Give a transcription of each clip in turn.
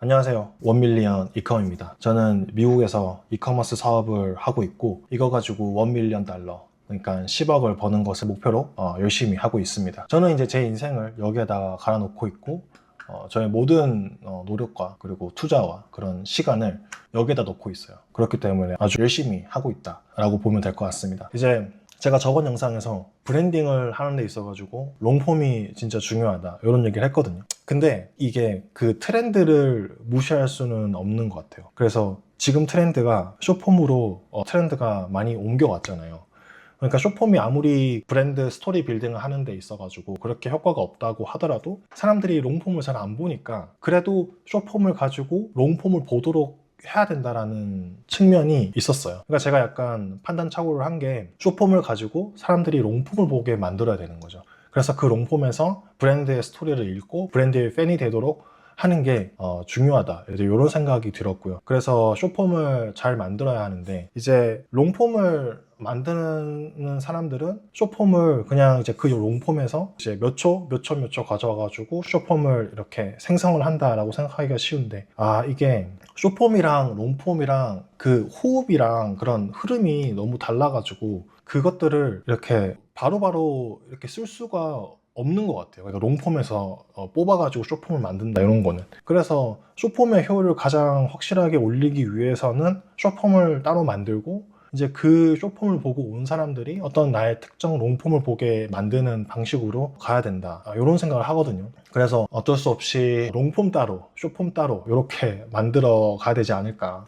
안녕하세요. 1밀리언 이컴입니다. 저는 미국에서 이커머스 사업을 하고 있고 이거 가지고 1밀리언 달러 그러니까 10억을 버는 것을 목표로 열심히 하고 있습니다. 저는 이제 제 인생을 여기에다가 갈아놓고 있고 저의 모든 노력과 그리고 투자와 그런 시간을 여기에다 놓고 있어요. 그렇기 때문에 아주 열심히 하고 있다라고 보면 될 것 같습니다. 이제 제가 저번 영상에서 브랜딩을 하는 데 있어가지고 롱폼이 진짜 중요하다 이런 얘기를 했거든요. 근데 이게 그 트렌드를 무시할 수는 없는 것 같아요. 그래서 지금 트렌드가 숏폼으로 트렌드가 많이 옮겨왔잖아요. 그러니까 숏폼이 아무리 브랜드 스토리 빌딩을 하는 데 있어가지고 그렇게 효과가 없다고 하더라도 사람들이 롱폼을 잘 안 보니까 그래도 숏폼을 가지고 롱폼을 보도록 해야 된다라는 측면이 있었어요. 그러니까 제가 약간 판단착오를 한 게 숏폼을 가지고 사람들이 롱폼을 보게 만들어야 되는 거죠. 그래서 그 롱폼에서 브랜드의 스토리를 읽고 브랜드의 팬이 되도록 하는 게 중요하다 이런 생각이 들었고요. 그래서 숏폼을 잘 만들어야 하는데 이제 롱폼을 만드는 사람들은 숏폼을 그냥 이제 그 롱폼에서 이제 몇 초 가져와가지고 숏폼을 이렇게 생성을 한다라고 생각하기가 쉬운데 이게 숏폼이랑 롱폼이랑 그 호흡이랑 그런 흐름이 너무 달라가지고 그것들을 이렇게 바로바로 이렇게 쓸 수가 없는 것 같아요. 그러니까 롱폼에서 뽑아가지고 숏폼을 만든다 이런 거는. 그래서 숏폼의 효율을 가장 확실하게 올리기 위해서는 숏폼을 따로 만들고 이제 그 숏폼을 보고 온 사람들이 어떤 나의 특정 롱폼을 보게 만드는 방식으로 가야 된다 이런 생각을 하거든요. 그래서 어쩔 수 없이 롱폼 따로 숏폼 따로 이렇게 만들어 가야 되지 않을까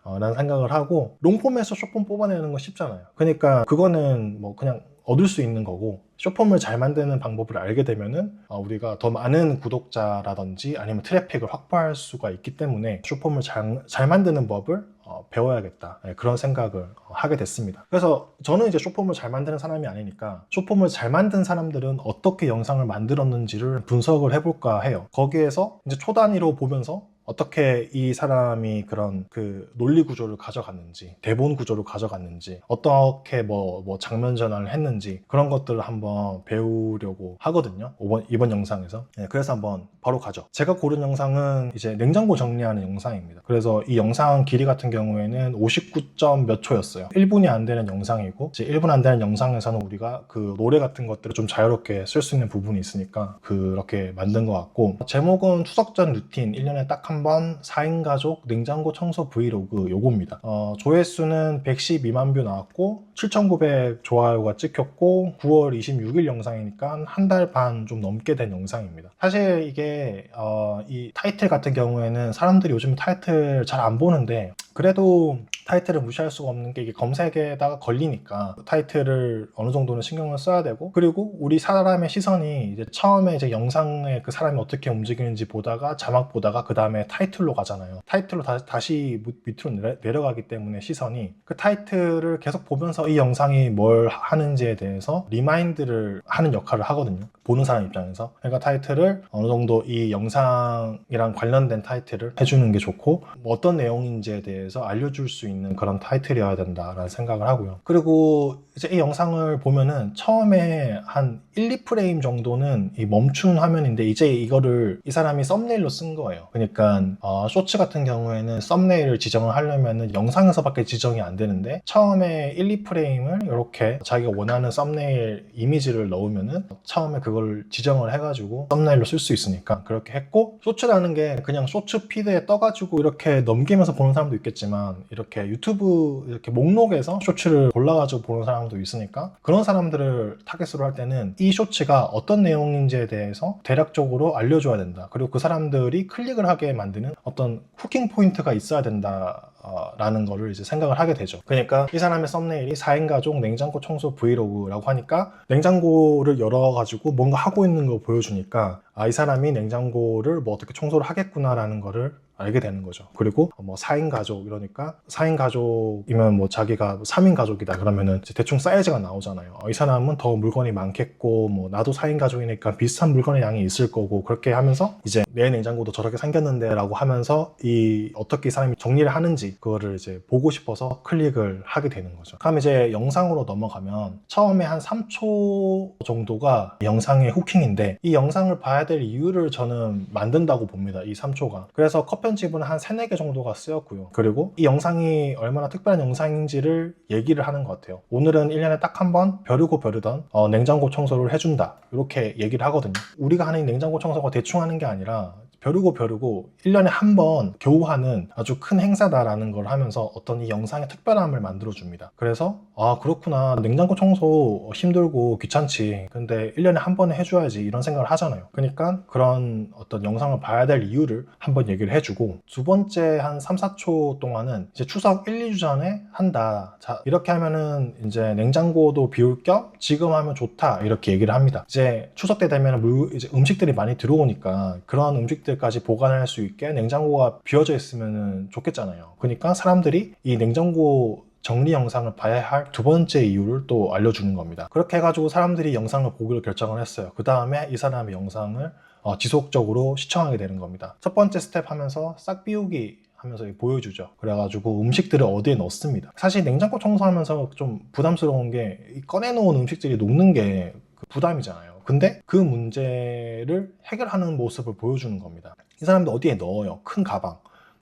라는 생각을 하고, 롱폼에서 숏폼 뽑아내는 건 쉽잖아요. 그러니까 그거는 뭐 그냥 얻을 수 있는 거고, 숏폼을 잘 만드는 방법을 알게 되면은 우리가 더 많은 구독자라든지 아니면 트래픽을 확보할 수가 있기 때문에 숏폼을 잘 만드는 법을 배워야겠다, 그런 생각을 하게 됐습니다. 그래서 저는 이제 숏폼을 잘 만드는 사람이 아니니까 숏폼을 잘 만든 사람들은 어떻게 영상을 만들었는지를 분석을 해볼까 해요. 거기에서 이제 초 단위로 보면서 어떻게 이 사람이 그런 그 논리 구조를 가져갔는지, 대본 구조를 가져갔는지, 어떻게 뭐 장면 전환을 했는지 그런 것들을 한번 배우려고 하거든요. 이번 영상에서. 그래서 한번 바로 가죠. 제가 고른 영상은 이제 냉장고 정리하는 영상입니다. 그래서 이 영상 길이 같은 경우에는 59점 몇 초였어요. 1분이 안 되는 영상이고, 이제 1분 안 되는 영상에서는 우리가 그 노래 같은 것들을 좀 자유롭게 쓸 수 있는 부분이 있으니까 그렇게 만든 것 같고, 제목은 추석 전 루틴 1년에 딱 한 번 4인 가족 냉장고 청소 브이로그 요겁니다. 조회수는 112만 뷰 나왔고 7,900 좋아요가 찍혔고 9월 26일 영상이니까 한 달 반 좀 넘게 된 영상입니다. 사실 이게 이 타이틀 같은 경우에는 사람들이 요즘 타이틀 잘 안 보는데, 그래도 타이틀을 무시할 수가 없는 게 이게 검색에다가 걸리니까 타이틀을 어느 정도는 신경을 써야 되고, 그리고 우리 사람의 시선이 이제 처음에 이제 영상에 그 사람이 어떻게 움직이는지 보다가 자막 보다가 그 다음에 타이틀로 가잖아요. 타이틀로 다시 밑으로 내려가기 때문에 시선이 그 타이틀을 계속 보면서 이 영상이 뭘 하는지에 대해서 리마인드를 하는 역할을 하거든요. 보는 사람 입장에서. 그러니까 타이틀을 어느 정도 이 영상이랑 관련된 타이틀을 해주는 게 좋고, 뭐 어떤 내용인지에 대해서 알려줄 수 있는 그런 타이틀이어야 된다라는 생각을 하고요. 그리고 이제 이 영상을 보면은 처음에 한 1, 2프레임 정도는 이 멈춘 화면인데, 이제 이거를 이 사람이 썸네일로 쓴 거예요. 그러니까 쇼츠 같은 경우에는 썸네일을 지정을 하려면은 영상에서밖에 지정이 안 되는데, 처음에 1, 2프레임을 이렇게 자기가 원하는 썸네일 이미지를 넣으면은 처음에 그걸 지정을 해가지고 썸네일로 쓸 수 있으니까 그렇게 했고, 쇼츠라는 게 그냥 쇼츠 피드에 떠가지고 이렇게 넘기면서 보는 사람도 있겠지만, 이렇게 유튜브 이렇게 목록에서 쇼츠를 골라가지고 보는 사람도 있으니까 그런 사람들을 타겟으로 할 때는 이 쇼츠가 어떤 내용인지에 대해서 대략적으로 알려줘야 된다. 그리고 그 사람들이 클릭을 하게 만드는 어떤 후킹 포인트가 있어야 된다 라는 거를 이제 생각을 하게 되죠. 그러니까 이 사람의 썸네일이 4인 가족 냉장고 청소 브이로그라고 하니까 냉장고를 열어가지고 뭔가 하고 있는 거 보여주니까 이 사람이 냉장고를 뭐 어떻게 청소를 하겠구나 라는 거를 알게 되는 거죠. 그리고 뭐 4인 가족 이러니까 4인 가족이면 뭐 자기가 3인 가족이다 그러면은 대충 사이즈가 나오잖아요. 이 사람은 더 물건이 많겠고, 뭐 나도 4인 가족이니까 비슷한 물건의 양이 있을 거고, 그렇게 하면서 이제 내 냉장고도 저렇게 생겼는데 라고 하면서 어떻게 이 사람이 정리를 하는지 그거를 이제 보고 싶어서 클릭을 하게 되는 거죠. 그럼 이제 영상으로 넘어가면 처음에 한 3초 정도가 영상의 후킹인데, 이 영상을 봐야 될 이유를 저는 만든다고 봅니다. 이 3초가. 그래서 컷 편집은 한 3, 4개 정도가 쓰였고요. 그리고 이 영상이 얼마나 특별한 영상인지를 얘기를 하는 것 같아요. 오늘은 1년에 딱 한 번 벼르고 벼르던 냉장고 청소를 해준다, 이렇게 얘기를 하거든요. 우리가 하는 이 냉장고 청소가 대충 하는 게 아니라 벼르고 1년에 한 번 겨우 하는 아주 큰 행사다라는 걸 하면서 어떤 이 영상의 특별함을 만들어줍니다. 그래서 아, 그렇구나, 냉장고 청소 힘들고 귀찮지, 근데 1년에 한 번은 해줘야지, 이런 생각을 하잖아요. 그러니까 그런 어떤 영상을 봐야 될 이유를 한번 얘기를 해주고, 두 번째 한 3, 4초 동안은 이제 추석 1, 2주 전에 한다, 자, 이렇게 하면은 이제 냉장고도 비울 겸 지금 하면 좋다, 이렇게 얘기를 합니다. 이제 추석 때 되면 이제 음식들이 많이 들어오니까 그런 음식들까지 보관할 수 있게 냉장고가 비워져 있으면 좋겠잖아요. 그러니까 사람들이 이 냉장고 정리 영상을 봐야 할 두 번째 이유를 또 알려주는 겁니다. 그렇게 해가지고 사람들이 영상을 보기로 결정을 했어요. 그 다음에 이 사람의 영상을 지속적으로 시청하게 되는 겁니다. 첫 번째 스텝 하면서 싹 비우기 하면서 보여주죠. 그래가지고 음식들을 어디에 넣습니다. 사실 냉장고 청소하면서 좀 부담스러운 게 꺼내놓은 음식들이 녹는 게 부담이잖아요. 근데 그 문제를 해결하는 모습을 보여주는 겁니다. 이 사람들 어디에 넣어요? 큰 가방.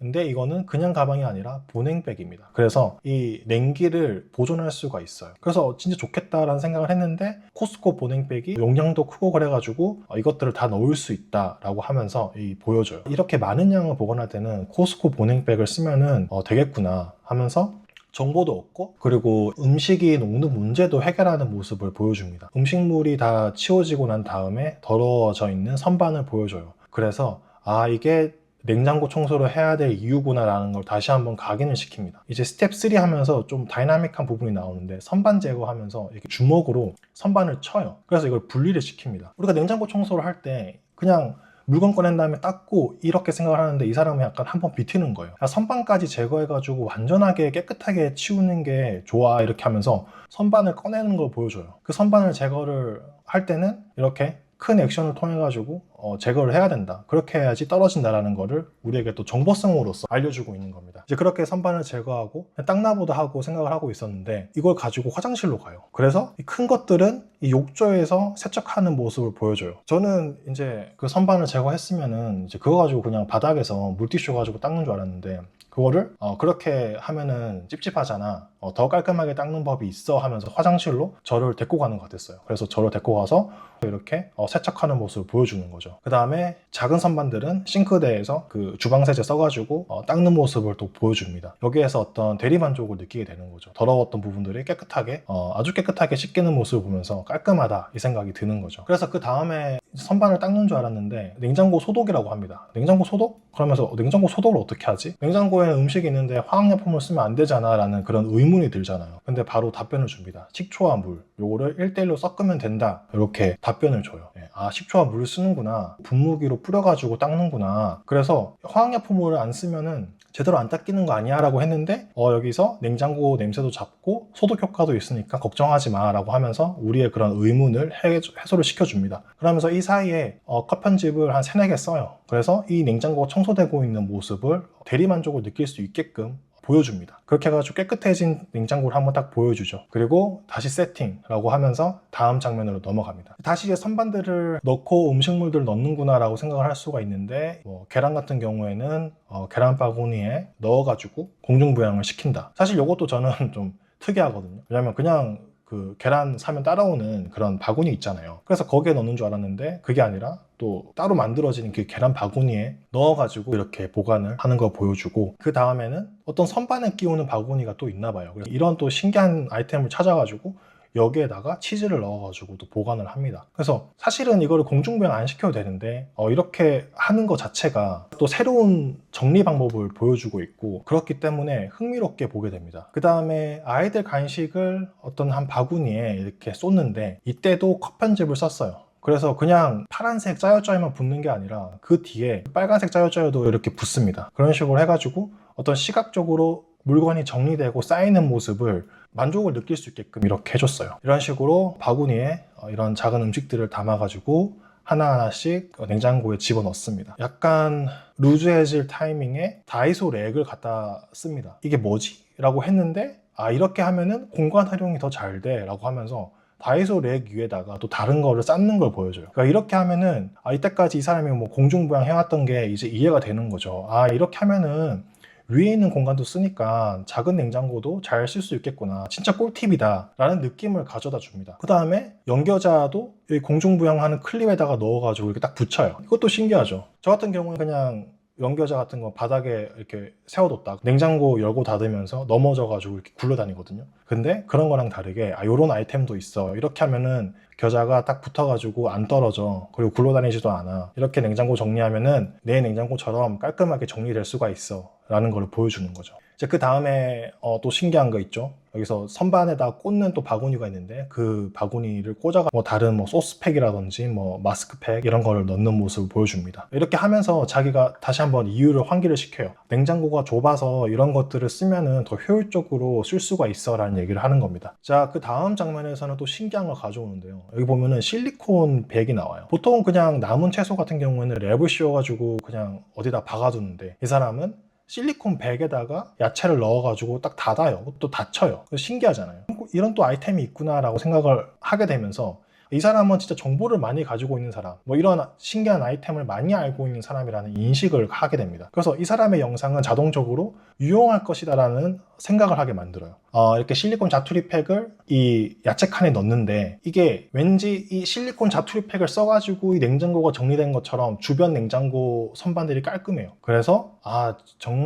근데 이거는 그냥 가방이 아니라 보냉백입니다. 그래서 이 냉기를 보존할 수가 있어요. 그래서 진짜 좋겠다라는 생각을 했는데, 코스코 보냉백이 용량도 크고 그래가지고 이것들을 다 넣을 수 있다라고 하면서 보여줘요. 이렇게 많은 양을 보관할 때는 코스코 보냉백을 쓰면은 되겠구나 하면서 정보도 얻고, 그리고 음식이 녹는 문제도 해결하는 모습을 보여줍니다. 음식물이 다 치워지고 난 다음에 더러워져 있는 선반을 보여줘요. 그래서 아, 이게 냉장고 청소를 해야 될 이유구나 라는 걸 다시 한번 각인을 시킵니다. 이제 스텝 3 하면서 좀 다이나믹한 부분이 나오는데, 선반 제거하면서 이렇게 주먹으로 선반을 쳐요. 그래서 이걸 분리를 시킵니다. 우리가 냉장고 청소를 할 때 그냥 물건 꺼낸 다음에 닦고 이렇게 생각을 하는데, 이 사람은 약간 한번 비트는 거예요. 선반까지 제거해가지고 완전하게 깨끗하게 치우는 게 좋아, 이렇게 하면서 선반을 꺼내는 걸 보여줘요. 그 선반을 제거를 할 때는 이렇게 큰 액션을 통해 가지고 제거를 해야 된다, 그렇게 해야지 떨어진다라는 거를 우리에게 또 정보성으로서 알려주고 있는 겁니다. 이제 그렇게 선반을 제거하고 땅나보다 하고 생각을 하고 있었는데, 이걸 가지고 화장실로 가요. 그래서 이 큰 것들은 이 욕조에서 세척하는 모습을 보여줘요. 저는 이제 그 선반을 제거했으면은 이제 그거 가지고 그냥 바닥에서 물티슈 가지고 닦는 줄 알았는데, 그거를 그렇게 하면은 찝찝하잖아, 더 깔끔하게 닦는 법이 있어 하면서 화장실로 저를 데리고 가는 것 같았어요. 그래서 저를 데리고 가서 이렇게 세척하는 모습을 보여주는 거죠. 그 다음에 작은 선반들은 싱크대에서 그 주방세제 써가지고 닦는 모습을 또 보여줍니다. 여기에서 어떤 대리만족을 느끼게 되는 거죠. 더러웠던 부분들이 깨끗하게 아주 깨끗하게 씻기는 모습을 보면서 깔끔하다, 이 생각이 드는 거죠. 그래서 그 다음에 선반을 닦는 줄 알았는데, 냉장고 소독이라고 합니다. 냉장고 소독? 그러면서 냉장고 소독을 어떻게 하지? 냉장고에 음식이 있는데 화학약품을 쓰면 안 되잖아 라는 그런 의문이 들잖아요. 근데 바로 답변을 줍니다. 식초와 물, 요거를 1대1로 섞으면 된다, 이렇게 답변을 줘요. 아, 식초와 물을 쓰는구나, 분무기로 뿌려가지고 닦는구나, 그래서 화학약품을 안 쓰면은 제대로 안 닦이는 거 아니야 라고 했는데, 여기서 냉장고 냄새도 잡고 소독 효과도 있으니까 걱정하지 마 라고 하면서 우리의 그런 의문을 해소를 시켜줍니다. 그러면서 이 사이에 컷 편집을 한 3, 4개 써요. 그래서 이 냉장고가 청소되고 있는 모습을 대리만족을 느낄 수 있게끔 보여줍니다. 그렇게 해가지고 깨끗해진 냉장고를 한번 딱 보여주죠. 그리고 다시 세팅라고 하면서 다음 장면으로 넘어갑니다. 다시 이제 선반들을 넣고 음식물들을 넣는구나 라고 생각을 할 수가 있는데, 계란 같은 경우에는 계란 바구니에 넣어가지고 공중부양을 시킨다. 사실 이것도 저는 좀 특이하거든요. 왜냐면 그냥 그 계란 사면 따라오는 그런 바구니 있잖아요. 그래서 거기에 넣는 줄 알았는데, 그게 아니라 또 따로 만들어진 그 계란 바구니에 넣어가지고 이렇게 보관을 하는 걸 보여주고, 그 다음에는 어떤 선반에 끼우는 바구니가 또 있나 봐요. 그래서 이런 또 신기한 아이템을 찾아가지고 여기에다가 치즈를 넣어가지고 또 보관을 합니다. 그래서 사실은 이거를 공중부양 안 시켜도 되는데 이렇게 하는 것 자체가 또 새로운 정리 방법을 보여주고 있고, 그렇기 때문에 흥미롭게 보게 됩니다. 그 다음에 아이들 간식을 어떤 한 바구니에 이렇게 쏟는데, 이때도 컷 편집을 썼어요. 그래서 그냥 파란색 짜요짜요만 붙는 게 아니라 그 뒤에 빨간색 짜요짜요도 이렇게 붙습니다. 그런 식으로 해가지고 어떤 시각적으로 물건이 정리되고 쌓이는 모습을 만족을 느낄 수 있게끔 이렇게 해줬어요. 이런 식으로 바구니에 이런 작은 음식들을 담아가지고 하나하나씩 냉장고에 집어넣습니다. 약간 루즈해질 타이밍에 다이소 렉을 갖다 씁니다. 이게 뭐지? 라고 했는데, 아, 이렇게 하면은 공간 활용이 더 잘 돼 라고 하면서 다이소 렉 위에다가 또 다른 거를 쌓는 걸 보여줘요. 그러니까 이렇게 하면은 이때까지 이 사람이 뭐 공중부양 해왔던 게 이제 이해가 되는 거죠. 이렇게 하면은 위에 있는 공간도 쓰니까 작은 냉장고도 잘 쓸 수 있겠구나. 진짜 꿀팁이다 라는 느낌을 가져다 줍니다. 그 다음에 연겨자도 여기 공중부양하는 클립에다가 넣어가지고 이렇게 딱 붙여요. 이것도 신기하죠. 저 같은 경우는 그냥 연겨자 같은 거 바닥에 이렇게 세워뒀다가 냉장고 열고 닫으면서 넘어져가지고 이렇게 굴러다니거든요. 근데 그런 거랑 다르게 요런 아이템도 있어. 이렇게 하면은 겨자가 딱 붙어가지고 안 떨어져. 그리고 굴러다니지도 않아. 이렇게 냉장고 정리하면은 내 냉장고처럼 깔끔하게 정리될 수가 있어 라는 걸 보여주는 거죠. 이제 그 다음에 또 신기한 거 있죠. 여기서 선반에다 꽂는 또 바구니가 있는데 그 바구니를 꽂아가 다른 소스팩이라든지 마스크팩 이런 거를 넣는 모습을 보여줍니다. 이렇게 하면서 자기가 다시 한번 이유를 환기를 시켜요. 냉장고가 좁아서 이런 것들을 쓰면은 더 효율적으로 쓸 수가 있어 라는 얘기를 하는 겁니다. 자, 그 다음 장면에서는 또 신기한 걸 가져오는데요. 여기 보면은 실리콘 백이 나와요. 보통 그냥 남은 채소 같은 경우에는 랩을 씌워가지고 그냥 어디다 박아두는데 이 사람은 실리콘 백에다가 야채를 넣어가지고 딱 닫아요. 또 닫혀요. 신기하잖아요. 이런 또 아이템이 있구나라고 생각을 하게 되면서 이 사람은 진짜 정보를 많이 가지고 있는 사람, 이런 신기한 아이템을 많이 알고 있는 사람이라는 인식을 하게 됩니다. 그래서 이 사람의 영상은 자동적으로 유용할 것이다 라는 생각을 하게 만들어요. 이렇게 실리콘 자투리 팩을 이 야채 칸에 넣는데 이게 왠지 이 실리콘 자투리 팩을 써가지고 이 냉장고가 정리된 것처럼 주변 냉장고 선반들이 깔끔해요. 그래서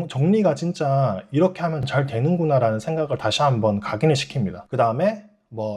정리가 진짜 이렇게 하면 잘 되는구나 라는 생각을 다시 한번 각인을 시킵니다. 그 다음에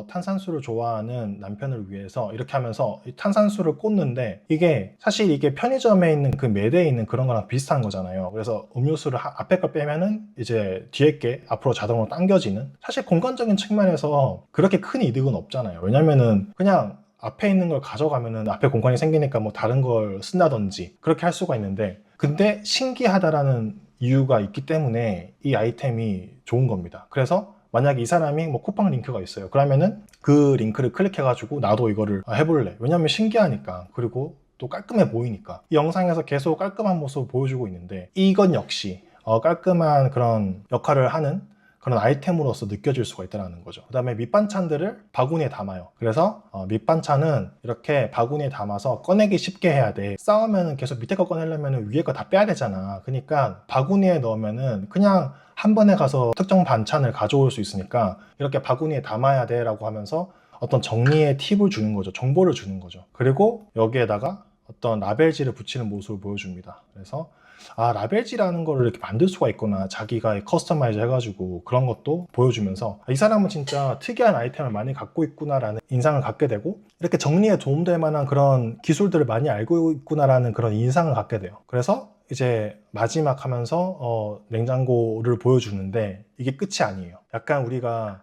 탄산수를 좋아하는 남편을 위해서 이렇게 하면서 이 탄산수를 꽂는데 이게 사실 이게 편의점에 있는 그 매대에 있는 그런 거랑 비슷한 거잖아요. 그래서 음료수를 앞에 걸 빼면은 이제 뒤에 게 앞으로 자동으로 당겨지는, 사실 공간적인 측면에서 그렇게 큰 이득은 없잖아요. 왜냐면은 그냥 앞에 있는 걸 가져가면은 앞에 공간이 생기니까 다른 걸 쓴다든지 그렇게 할 수가 있는데, 근데 신기하다라는 이유가 있기 때문에 이 아이템이 좋은 겁니다. 그래서 만약에 이 사람이 쿠팡 링크가 있어요. 그러면은 그 링크를 클릭해가지고 나도 이거를 해볼래. 왜냐면 신기하니까. 그리고 또 깔끔해 보이니까. 이 영상에서 계속 깔끔한 모습을 보여주고 있는데 이건 역시 깔끔한 그런 역할을 하는 그런 아이템으로서 느껴질 수가 있다는 거죠. 그 다음에 밑반찬들을 바구니에 담아요. 그래서 밑반찬은 이렇게 바구니에 담아서 꺼내기 쉽게 해야 돼. 싸우면 계속 밑에 거 꺼내려면 위에 거 다 빼야 되잖아. 그러니까 바구니에 넣으면은 그냥 한 번에 가서 특정 반찬을 가져올 수 있으니까 이렇게 바구니에 담아야 돼 라고 하면서 어떤 정리의 팁을 주는 거죠. 정보를 주는 거죠. 그리고 여기에다가 어떤 라벨지를 붙이는 모습을 보여줍니다. 그래서 라벨지라는 거를 이렇게 만들 수가 있구나, 자기가 커스터마이즈 해가지고 그런 것도 보여주면서 이 사람은 진짜 특이한 아이템을 많이 갖고 있구나라는 인상을 갖게 되고, 이렇게 정리에 도움될 만한 그런 기술들을 많이 알고 있구나라는 그런 인상을 갖게 돼요. 그래서 이제 마지막 하면서 냉장고를 보여주는데 이게 끝이 아니에요. 약간 우리가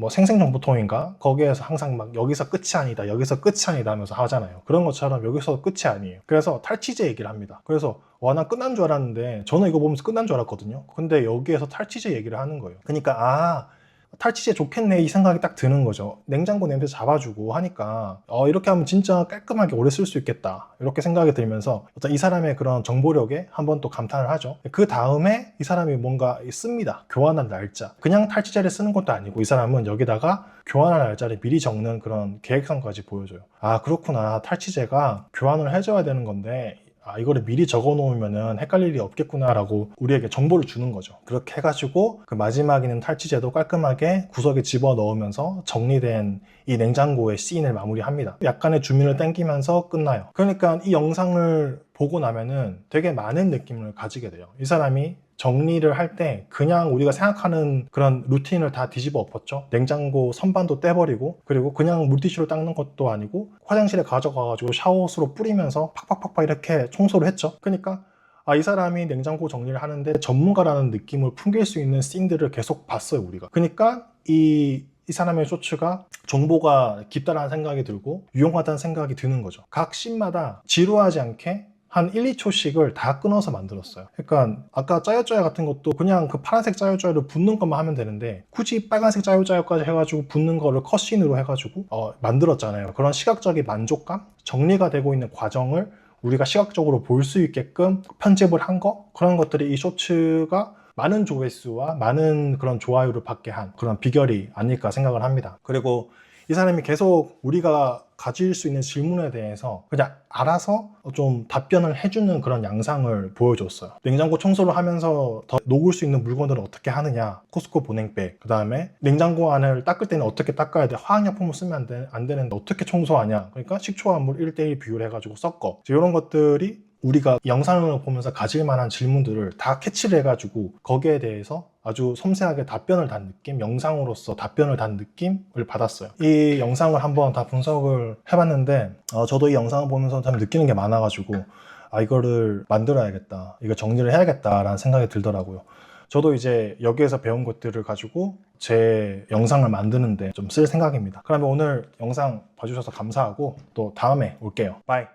생생정보통인가? 거기에서 항상 여기서 끝이 아니다, 여기서 끝이 아니다 하면서 하잖아요. 그런 것처럼 여기서 끝이 아니에요. 그래서 탈취제 얘기를 합니다. 그래서 난 끝난 줄 알았는데, 저는 이거 보면서 끝난 줄 알았거든요. 근데 여기에서 탈취제 얘기를 하는 거예요. 그러니까 탈취제 좋겠네 이 생각이 딱 드는 거죠. 냉장고 냄새 잡아주고 하니까 이렇게 하면 진짜 깔끔하게 오래 쓸 수 있겠다, 이렇게 생각이 들면서 어떤 이 사람의 그런 정보력에 한번 또 감탄을 하죠. 그 다음에 이 사람이 뭔가 씁니다. 교환한 날짜. 그냥 탈취제를 쓰는 것도 아니고 이 사람은 여기다가 교환할 날짜를 미리 적는 그런 계획성까지 보여줘요. 그렇구나, 탈취제가 교환을 해줘야 되는 건데 이거를 미리 적어 놓으면은 헷갈릴 일이 없겠구나 라고 우리에게 정보를 주는 거죠. 그렇게 해가지고 그 마지막에는 탈취제도 깔끔하게 구석에 집어 넣으면서 정리된 이 냉장고의 씬을 마무리합니다. 약간의 주민을 땡기면서 끝나요. 그러니까 이 영상을 보고 나면은 되게 많은 느낌을 가지게 돼요. 이 사람이 정리를 할 때 그냥 우리가 생각하는 그런 루틴을 다 뒤집어 엎었죠. 냉장고 선반도 떼버리고, 그리고 그냥 물티슈로 닦는 것도 아니고 화장실에 가져가가지고 샤워호스로 뿌리면서 팍팍팍팍 이렇게 청소를 했죠. 그러니까 이 사람이 냉장고 정리를 하는데 전문가라는 느낌을 풍길 수 있는 씬들을 계속 봤어요, 우리가. 그러니까 이 사람의 쇼츠가 정보가 깊다라는 생각이 들고 유용하다는 생각이 드는 거죠. 각 씬마다 지루하지 않게 한 1, 2초씩을 다 끊어서 만들었어요. 그러니까 아까 짜요짜요 같은 것도 그냥 그 파란색 짜요짜요를 붓는 것만 하면 되는데 굳이 빨간색 짜요짜요까지 해가지고 붓는 거를 컷신으로 해가지고 만들었잖아요. 그런 시각적인 만족감, 정리가 되고 있는 과정을 우리가 시각적으로 볼 수 있게끔 편집을 한 거, 그런 것들이 이 쇼츠가 많은 조회수와 많은 그런 좋아요를 받게 한 그런 비결이 아닐까 생각을 합니다. 그리고 이 사람이 계속 우리가 가질 수 있는 질문에 대해서 그냥 알아서 좀 답변을 해주는 그런 양상을 보여줬어요. 냉장고 청소를 하면서 더 녹을 수 있는 물건들을 어떻게 하느냐, 코스코 보냉백, 그 다음에 냉장고 안을 닦을 때는 어떻게 닦아야 돼, 화학약품을 쓰면 안 되는데 어떻게 청소하냐, 그러니까 식초와 물 1대1 비율 해가지고 섞어. 이런 것들이 우리가 영상을 보면서 가질 만한 질문들을 다 캐치를 해가지고 거기에 대해서 아주 섬세하게 답변을 단 느낌, 영상으로서 답변을 단 느낌을 받았어요. 이 영상을 한번 다 분석을 해봤는데 저도 이 영상을 보면서 참 느끼는 게 많아가지고 이거를 만들어야겠다, 이거 정리를 해야겠다라는 생각이 들더라고요. 저도 이제 여기에서 배운 것들을 가지고 제 영상을 만드는데 좀 쓸 생각입니다. 그러면 오늘 영상 봐주셔서 감사하고 또 다음에 올게요. 바이.